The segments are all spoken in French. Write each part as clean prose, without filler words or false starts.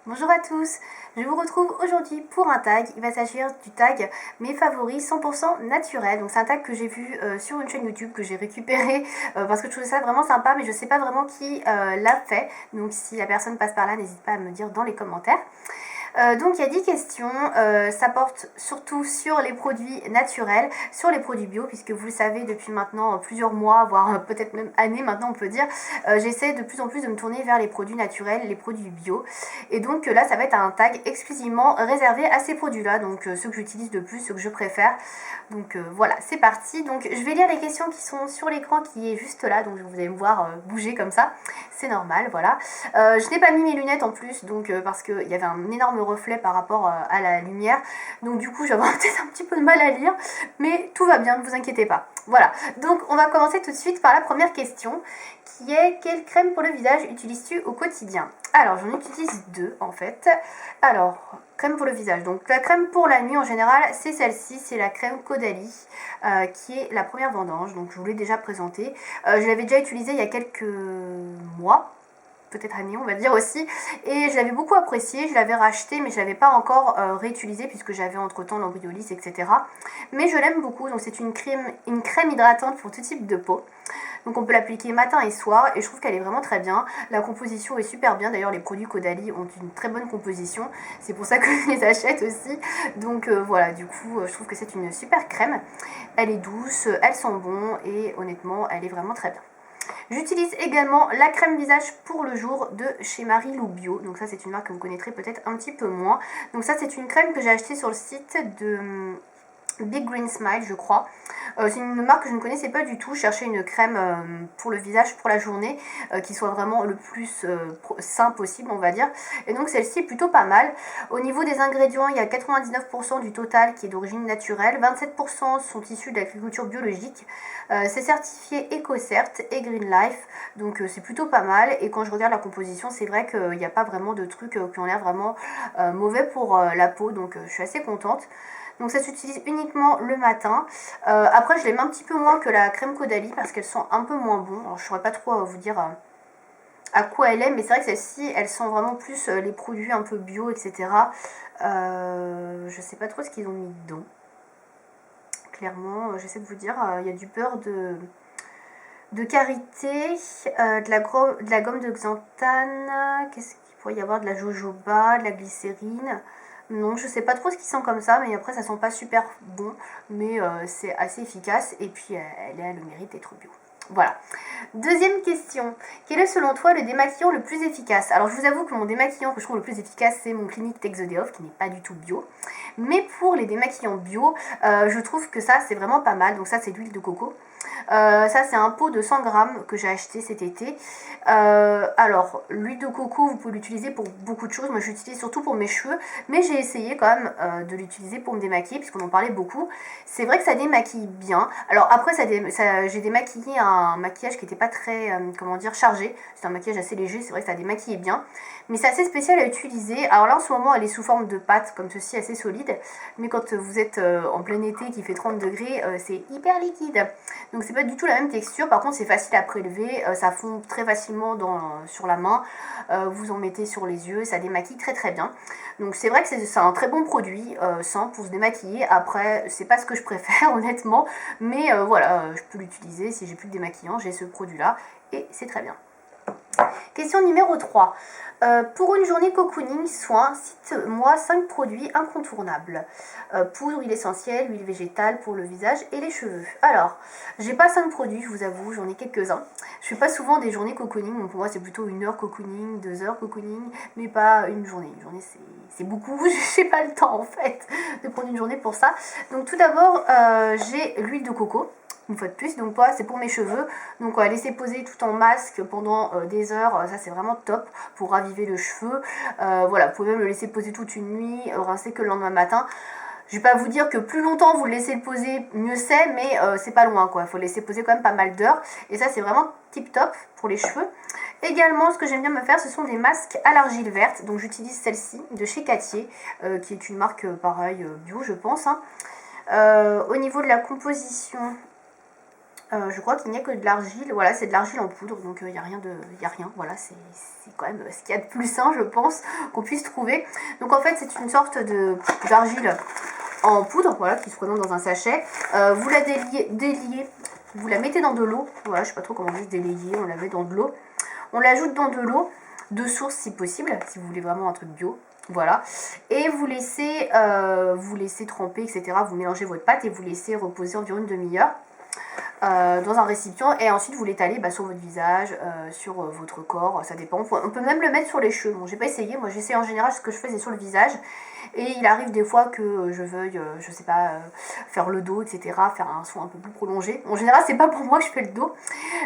Bonjour à tous, je vous retrouve aujourd'hui pour un tag. Il va s'agir du tag mes favoris 100% naturels. Donc c'est un tag que j'ai vu sur une chaîne YouTube que j'ai récupéré parce que je trouvais ça vraiment sympa, mais je sais pas vraiment qui l'a fait. Donc si la personne passe par là, n'hésite pas à me dire dans les commentaires. Donc il y a 10 questions, ça porte surtout sur les produits naturels, sur les produits bio, puisque vous le savez depuis maintenant plusieurs mois, voire peut-être même années maintenant on peut dire, j'essaie de plus en plus de me tourner vers les produits naturels, les produits bio. Et donc là ça va être un tag exclusivement réservé à ces produits-là, donc ceux que j'utilise de plus, ceux que je préfère. Donc voilà, c'est parti. Donc je vais lire les questions qui sont sur l'écran qui est juste là, donc vous allez me voir bouger comme ça, c'est normal, voilà. Je n'ai pas mis mes lunettes en plus, donc parce qu'il y avait un énorme reflet par rapport à la lumière, donc du coup j'avais peut-être un petit peu de mal à lire, mais tout va bien, ne vous inquiétez pas. Voilà, donc on va commencer tout de suite par la première question, qui est: quelle crème pour le visage utilises-tu au quotidien? Alors j'en utilise deux en fait. Alors, crème pour le visage, donc la crème pour la nuit en général c'est celle-ci, c'est la crème Caudalie, qui est la première vendange, donc je vous l'ai déjà présentée. Je l'avais déjà utilisée il y a quelques mois, peut-être années on va dire aussi, et je l'avais beaucoup apprécié, je l'avais racheté mais je l'avais pas encore réutilisé puisque j'avais entre temps l'embryolyse, etc. Mais je l'aime beaucoup, donc c'est une crème hydratante pour tout type de peau. Donc on peut l'appliquer matin et soir et je trouve qu'elle est vraiment très bien. La composition est super bien, d'ailleurs les produits Caudalie ont une très bonne composition, c'est pour ça que je les achète aussi. Donc voilà, du coup je trouve que c'est une super crème. Elle est douce, elle sent bon et honnêtement elle est vraiment très bien. J'utilise également la crème visage pour le jour de chez Marie-Lou Bio. Donc ça c'est une marque que vous connaîtrez peut-être un petit peu moins. Donc ça c'est une crème que j'ai achetée sur le site de Big Green Smile je crois. C'est une marque que je ne connaissais pas du tout. Je cherchais une crème pour le visage pour la journée qui soit vraiment le plus sain possible on va dire. Et donc celle-ci est plutôt pas mal. Au niveau des ingrédients, il y a 99% du total qui est d'origine naturelle, 27% sont issus de l'agriculture biologique. C'est certifié EcoCert et Green Life, donc c'est plutôt pas mal. Et quand je regarde la composition, c'est vrai qu'il n'y a pas vraiment de trucs qui ont l'air vraiment mauvais pour la peau, donc je suis assez contente. Donc ça s'utilise uniquement le matin. Après je l'aime un petit peu moins que la crème Caudalie parce qu'elle sent un peu moins bon. Alors je saurais pas trop vous dire à quoi elle est, mais c'est vrai que celle-ci elle sent vraiment plus les produits un peu bio, etc. Je sais pas trop ce qu'ils ont mis dedans. Clairement, j'essaie de vous dire, il y a du beurre de karité, de la gomme de xanthane, qu'est-ce qu'il pourrait y avoir, de la jojoba, de la glycérine. Non, je sais pas trop ce qui sent comme ça, mais après ça sent pas super bon, mais c'est assez efficace et puis elle a le mérite d'être bio. Voilà. Deuxième question. Quel est selon toi le démaquillant le plus efficace? Alors je vous avoue que mon démaquillant que je trouve le plus efficace c'est mon Clinique Take the Day Off qui n'est pas du tout bio. Mais pour les démaquillants bio, je trouve que ça c'est vraiment pas mal. Donc ça c'est l'huile de coco. Ça c'est un pot de 100 grammes que j'ai acheté cet été. Alors l'huile de coco vous pouvez l'utiliser pour beaucoup de choses. Moi je l'utilise surtout pour mes cheveux, mais j'ai essayé quand même de l'utiliser pour me démaquiller puisqu'on en parlait beaucoup. C'est vrai que ça démaquille bien. Alors après j'ai démaquillé un maquillage qui n'était pas très comment dire chargé. C'est un maquillage assez léger, c'est vrai que ça démaquillait bien. Mais c'est assez spécial à utiliser. Alors là en ce moment elle est sous forme de pâte comme ceci, assez solide. Mais quand vous êtes en plein été qui fait 30 degrés, c'est hyper liquide. Donc c'est pas du tout la même texture, par contre c'est facile à prélever, ça fond très facilement sur la main, vous en mettez sur les yeux, ça démaquille très très bien. Donc c'est vrai que c'est un très bon produit, sain pour se démaquiller. Après c'est pas ce que je préfère honnêtement, mais voilà, je peux l'utiliser si j'ai plus de démaquillant, j'ai ce produit là et c'est très bien. Question numéro 3. Pour une journée cocooning soin, cite-moi 5 produits incontournables. Poudre, huile essentielle, huile végétale pour le visage et les cheveux. Alors, j'ai pas 5 produits, je vous avoue, j'en ai quelques-uns. Je fais pas souvent des journées cocooning, donc pour moi c'est plutôt 1 heure cocooning, 2 heures cocooning, mais pas une journée. Une journée c'est beaucoup, j'ai pas le temps en fait de prendre une journée pour ça. Donc tout d'abord, j'ai l'huile de coco. Une fois de plus, donc moi c'est pour mes cheveux, donc laisser poser tout en masque pendant des heures, ça c'est vraiment top pour raviver le cheveu. Voilà, vous pouvez même le laisser poser toute une nuit, rincer que le lendemain matin. Je vais pas vous dire que plus longtemps vous le laissez poser, mieux c'est, mais c'est pas loin quoi, il faut le laisser poser quand même pas mal d'heures, et ça c'est vraiment tip top pour les cheveux. Également, ce que j'aime bien me faire, ce sont des masques à l'argile verte, donc j'utilise celle-ci de chez Cattier, qui est une marque pareil bio je pense. Au niveau de la composition, Je crois qu'il n'y a que de l'argile, voilà, c'est de l'argile en poudre, donc il n'y a rien voilà, c'est quand même ce qu'il y a de plus sain, je pense, qu'on puisse trouver. Donc en fait, c'est une sorte d'argile en poudre, voilà, qui se présente dans un sachet. Vous la déliez, vous la mettez dans de l'eau, voilà, je sais pas trop comment on dit délayer, on la met dans de l'eau. On l'ajoute dans de l'eau, de source si possible, si vous voulez vraiment un truc bio. Voilà, et vous laissez tremper, etc. Vous mélangez votre pâte et vous laissez reposer environ une demi-heure. Dans un récipient et ensuite vous l'étalez sur votre visage, sur votre corps, ça dépend. On peut même le mettre sur les cheveux. Bon, j'ai pas essayé, moi j'essaie en général ce que je fais c'est sur le visage et il arrive des fois que je veuille, je sais pas, faire le dos, etc., faire un soin un peu plus prolongé. En général, c'est pas pour moi que je fais le dos,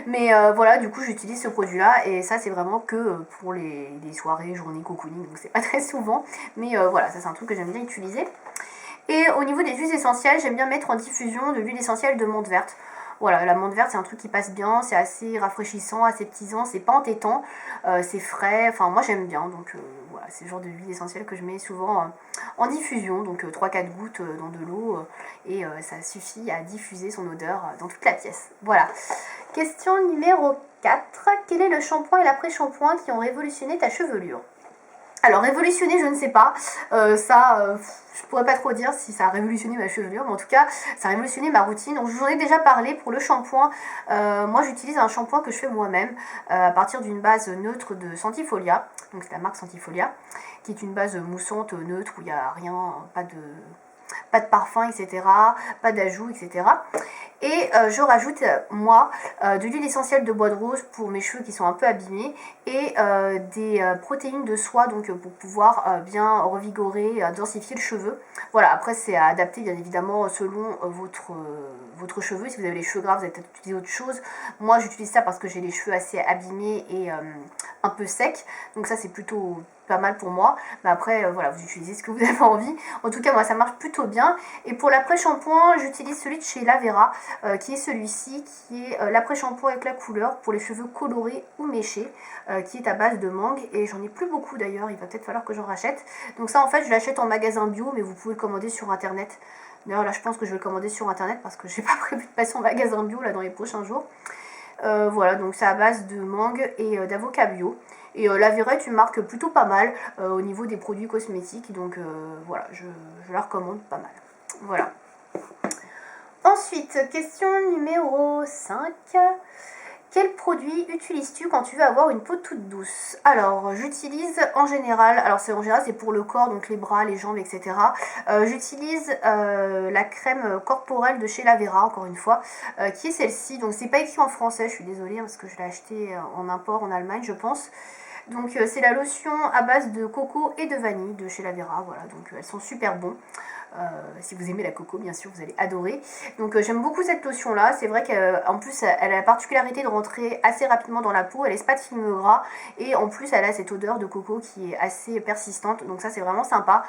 mais voilà, du coup j'utilise ce produit là et ça c'est vraiment que pour les soirées, journées cocooning, donc c'est pas très souvent, mais voilà, ça c'est un truc que j'aime bien utiliser. Et au niveau des huiles essentielles, j'aime bien mettre en diffusion de l'huile essentielle de menthe verte. Voilà, la menthe verte, c'est un truc qui passe bien, c'est assez rafraîchissant, aseptisant, c'est pas entêtant, c'est frais, enfin moi j'aime bien, donc voilà, c'est le genre de huile essentielle que je mets souvent en diffusion, donc 3-4 gouttes dans de l'eau, et ça suffit à diffuser son odeur dans toute la pièce. Voilà. Question numéro 4. Quel est le shampoing et l'après-shampoing qui ont révolutionné ta chevelure ? Alors révolutionner, je ne sais pas, je pourrais pas trop dire si ça a révolutionné ma chevelure, mais en tout cas ça a révolutionné ma routine. Donc je vous en ai déjà parlé pour le shampoing. Moi j'utilise un shampoing que je fais moi-même à partir d'une base neutre de Sentifolia, donc c'est la marque Sentifolia, qui est une base moussante neutre où il n'y a rien, pas de parfum, etc., pas d'ajout, etc. Et je rajoute, moi, de l'huile essentielle de bois de rose pour mes cheveux qui sont un peu abîmés et des protéines de soie donc pour pouvoir bien revigorer, densifier le cheveu. Voilà, après c'est à adapter bien évidemment selon votre cheveu. Si vous avez les cheveux gras, vous allez peut-être utiliser autre chose. Moi j'utilise ça parce que j'ai les cheveux assez abîmés et un peu secs. Donc ça c'est plutôt pas mal pour moi, mais après voilà, vous utilisez ce que vous avez envie. En tout cas moi ça marche plutôt bien. Et pour l'après-shampoing, j'utilise celui de chez Lavera, qui est celui-ci, qui est l'après-shampoing avec la couleur pour les cheveux colorés ou méchés, qui est à base de mangue, et j'en ai plus beaucoup d'ailleurs, il va peut-être falloir que j'en rachète. Donc ça en fait je l'achète en magasin bio, mais vous pouvez le commander sur internet. D'ailleurs là je pense que je vais le commander sur internet parce que j'ai pas prévu de passer en magasin bio là dans les prochains jours. Voilà, donc c'est à base de mangue et d'avocat bio. Et Lavera est une marque plutôt pas mal au niveau des produits cosmétiques, donc voilà, je la recommande pas mal. Voilà. Ensuite, question numéro 5. Quel produit utilises-tu quand tu veux avoir une peau toute douce? Alors, j'utilise en général, c'est pour le corps, donc les bras, les jambes, etc. J'utilise la crème corporelle de chez Lavera, encore une fois, qui est celle-ci. Donc, c'est pas écrit en français, je suis désolée, parce que je l'ai acheté en import en Allemagne, je pense. Donc, c'est la lotion à base de coco et de vanille de chez Lavera. Voilà, donc elles sont super bonnes. Si vous aimez la coco, bien sûr, vous allez adorer. Donc j'aime beaucoup cette lotion là. C'est vrai qu'en plus elle a la particularité de rentrer assez rapidement dans la peau. Elle laisse pas de film gras et en plus elle a cette odeur de coco qui est assez persistante. Donc ça c'est vraiment sympa.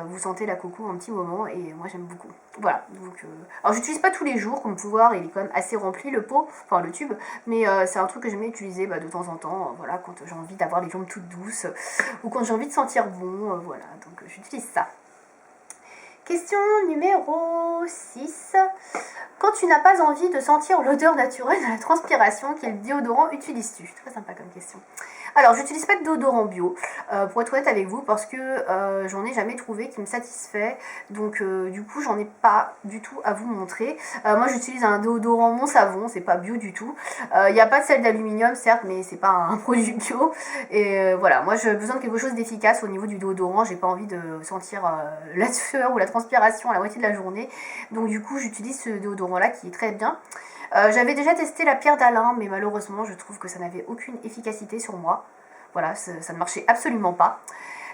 Vous sentez la coco un petit moment et moi j'aime beaucoup. Voilà. Donc alors j'utilise pas tous les jours, comme vous pouvez voir, il est quand même assez rempli le pot, enfin le tube. Mais c'est un truc que j'aime bien utiliser de temps en temps. Voilà, quand j'ai envie d'avoir les jambes toutes douces ou quand j'ai envie de sentir bon. Voilà. Donc j'utilise ça. Question numéro 6. Quand tu n'as pas envie de sentir l'odeur naturelle de la transpiration, quel déodorant utilises-tu? Très sympa comme question. Alors, j'utilise pas de déodorant bio, pour être honnête avec vous, parce que j'en ai jamais trouvé qui me satisfait. Donc, du coup, j'en ai pas du tout à vous montrer. Moi, j'utilise un déodorant Mon Savon, c'est pas bio du tout. Il n'y a pas de sel d'aluminium, certes, mais c'est pas un produit bio. Et voilà, moi, j'ai besoin de quelque chose d'efficace au niveau du déodorant. J'ai pas envie de sentir la sueur ou la transpiration à la moitié de la journée. Donc, du coup, j'utilise ce déodorant-là qui est très bien. J'avais déjà testé la pierre d'Alain, mais malheureusement, je trouve que ça n'avait aucune efficacité sur moi. Voilà, ça ne marchait absolument pas.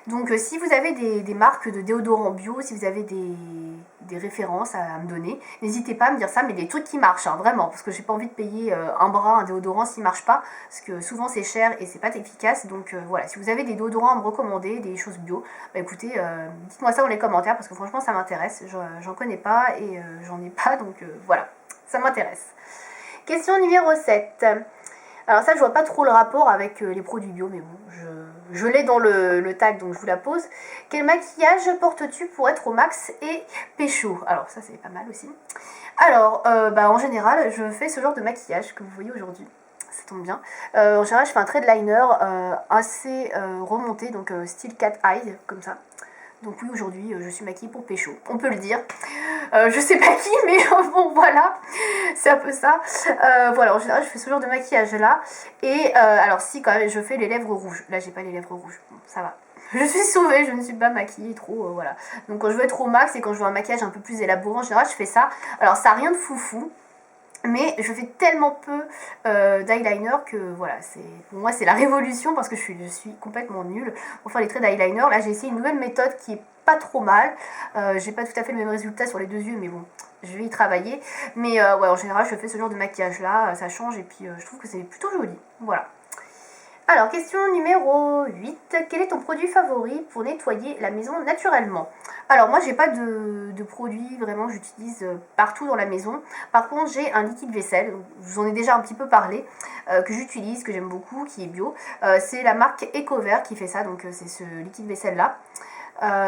Donc, si vous avez des marques de déodorants bio, si vous avez des références à me donner, n'hésitez pas à me dire ça, mais des trucs qui marchent, hein, vraiment, parce que j'ai pas envie de payer un bras, un déodorant s'il marche pas, parce que souvent c'est cher et c'est pas efficace. Donc voilà, si vous avez des déodorants à me recommander, des choses bio, écoutez, dites-moi ça dans les commentaires, parce que franchement ça m'intéresse. J'en connais pas et j'en ai pas, donc voilà, ça m'intéresse. Question numéro 7. Alors ça, je vois pas trop le rapport avec les produits bio, mais bon, je l'ai dans le tag, donc je vous la pose. Quel maquillage portes-tu pour être au max et pécho? Alors ça c'est pas mal aussi. Alors, en général, je fais ce genre de maquillage que vous voyez aujourd'hui. Ça tombe bien. En général, je fais un trait de liner assez remonté, donc style cat eye, comme ça. Donc oui, aujourd'hui, je suis maquillée pour pécho, on peut le dire. Je sais pas qui, mais bon, voilà, c'est un peu ça. Voilà, en général, je fais ce genre de maquillage-là. Et alors si, quand même, je fais les lèvres rouges. Là, j'ai pas les lèvres rouges, bon, ça va. Je suis sauvée, je ne suis pas maquillée trop, voilà. Donc quand je veux être au max et quand je veux un maquillage un peu plus élaboré, en général, je fais ça. Alors ça n'a rien de foufou. Mais je fais tellement peu d'eyeliner que voilà, pour moi c'est la révolution parce que je suis complètement nulle pour faire les traits d'eyeliner. Là j'ai essayé une nouvelle méthode qui est pas trop mal. J'ai pas tout à fait le même résultat sur les deux yeux, mais bon, je vais y travailler. Mais ouais, en général je fais ce genre de maquillage là, ça change et puis je trouve que c'est plutôt joli. Voilà. Alors, question numéro 8. Quel est ton produit favori pour nettoyer la maison naturellement? Alors, moi, j'ai pas de produit vraiment que j'utilise partout dans la maison. Par contre, j'ai un liquide vaisselle, je vous en ai déjà un petit peu parlé, que j'utilise, que j'aime beaucoup, qui est bio. C'est la marque Ecovert qui fait ça, donc c'est ce liquide vaisselle-là.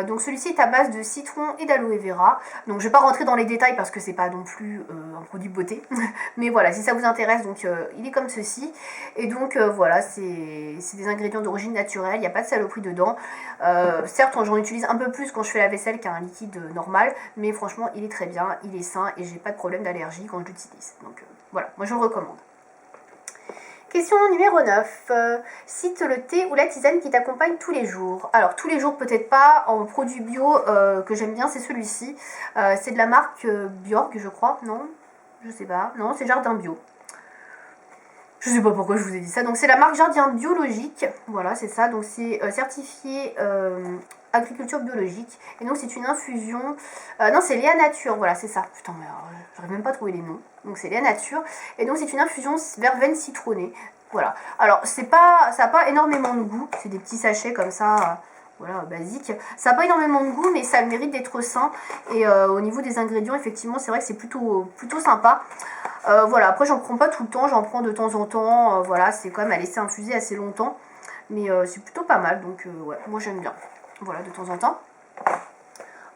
Donc celui-ci est à base de citron et d'aloe vera. Donc je vais pas rentrer dans les détails parce que c'est pas non plus un produit beauté. Mais voilà, si ça vous intéresse, donc il est comme ceci. Et donc voilà, c'est des ingrédients d'origine naturelle, il n'y a pas de saloperie dedans. Certes, j'en utilise un peu plus quand je fais la vaisselle qu'un liquide normal, mais franchement, il est très bien, il est sain et j'ai pas de problème d'allergie quand je l'utilise. Donc voilà, moi je le recommande. Question numéro 9. Cite le thé ou la tisane qui t'accompagne tous les jours. Alors tous les jours peut-être pas, en produit bio que j'aime bien c'est celui-ci. C'est de la marque Bjork je crois, non? Je sais pas, non c'est Jardin Bio. Je sais pas pourquoi je vous ai dit ça. Donc c'est la marque Jardin Biologique. Voilà, c'est ça. Donc c'est certifié agriculture biologique. Et donc c'est une infusion. Non, c'est Léa Nature. Voilà, c'est ça. Putain, mais j'arrive même pas à trouver les noms. Donc c'est Léa Nature. Et donc c'est une infusion verveine citronnée. Voilà. Alors ça n'a pas énormément de goût. C'est des petits sachets comme ça. Voilà, basique. Ça n'a pas énormément de goût, mais ça a le mérite d'être sain. Et au niveau des ingrédients, effectivement, c'est vrai que c'est plutôt sympa. Voilà, après j'en prends pas tout le temps, j'en prends de temps en temps. Voilà, c'est quand même à laisser infuser assez longtemps. Mais c'est plutôt pas mal, donc ouais, moi j'aime bien. Voilà, de temps en temps.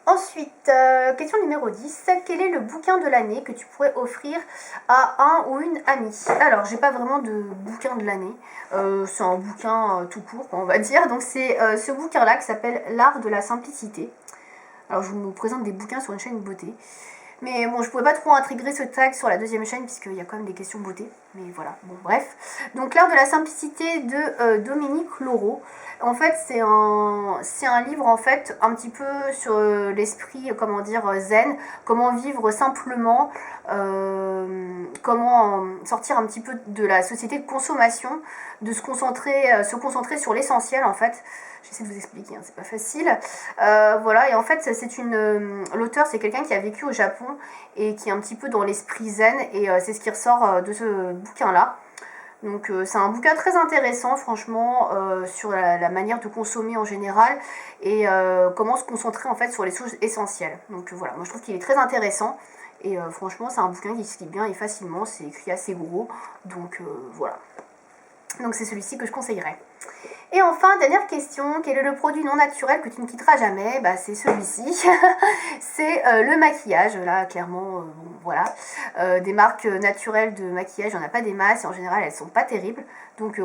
Ensuite, question numéro 10. Quel est le bouquin de l'année que tu pourrais offrir à un ou une amie? Alors, j'ai pas vraiment de bouquin de l'année. C'est un bouquin tout court, on va dire. Donc, c'est ce bouquin-là qui s'appelle L'art de la simplicité. Alors, je vous présente des bouquins sur une chaîne beauté. Mais bon, je pouvais pas trop intégrer ce tag sur la deuxième chaîne puisqu'il y a quand même des questions beauté. Mais voilà, bon bref. Donc l'art de la simplicité de Dominique Laureau. En fait, c'est un livre en fait un petit peu sur l'esprit, comment dire, zen, comment vivre simplement, comment sortir un petit peu de la société de consommation, de se concentrer sur l'essentiel en fait. J'essaie de vous expliquer, hein, c'est pas facile. Voilà, et en fait, l'auteur, c'est quelqu'un qui a vécu au Japon et qui est un petit peu dans l'esprit zen, et c'est ce qui ressort de ce bouquin-là. Donc c'est un bouquin très intéressant, franchement, sur la manière de consommer en général et comment se concentrer en fait sur les choses essentielles. Donc voilà, moi je trouve qu'il est très intéressant et franchement, c'est un bouquin qui se lit bien et facilement, c'est écrit assez gros, donc voilà. Donc c'est celui-ci que je conseillerais. Et enfin, dernière question, quel est le produit non naturel que tu ne quitteras jamais? Bah, c'est celui-ci, c'est le maquillage, là clairement, bon, voilà. Des marques naturelles de maquillage, il n'y en a pas des masses et en général elles sont pas terribles, donc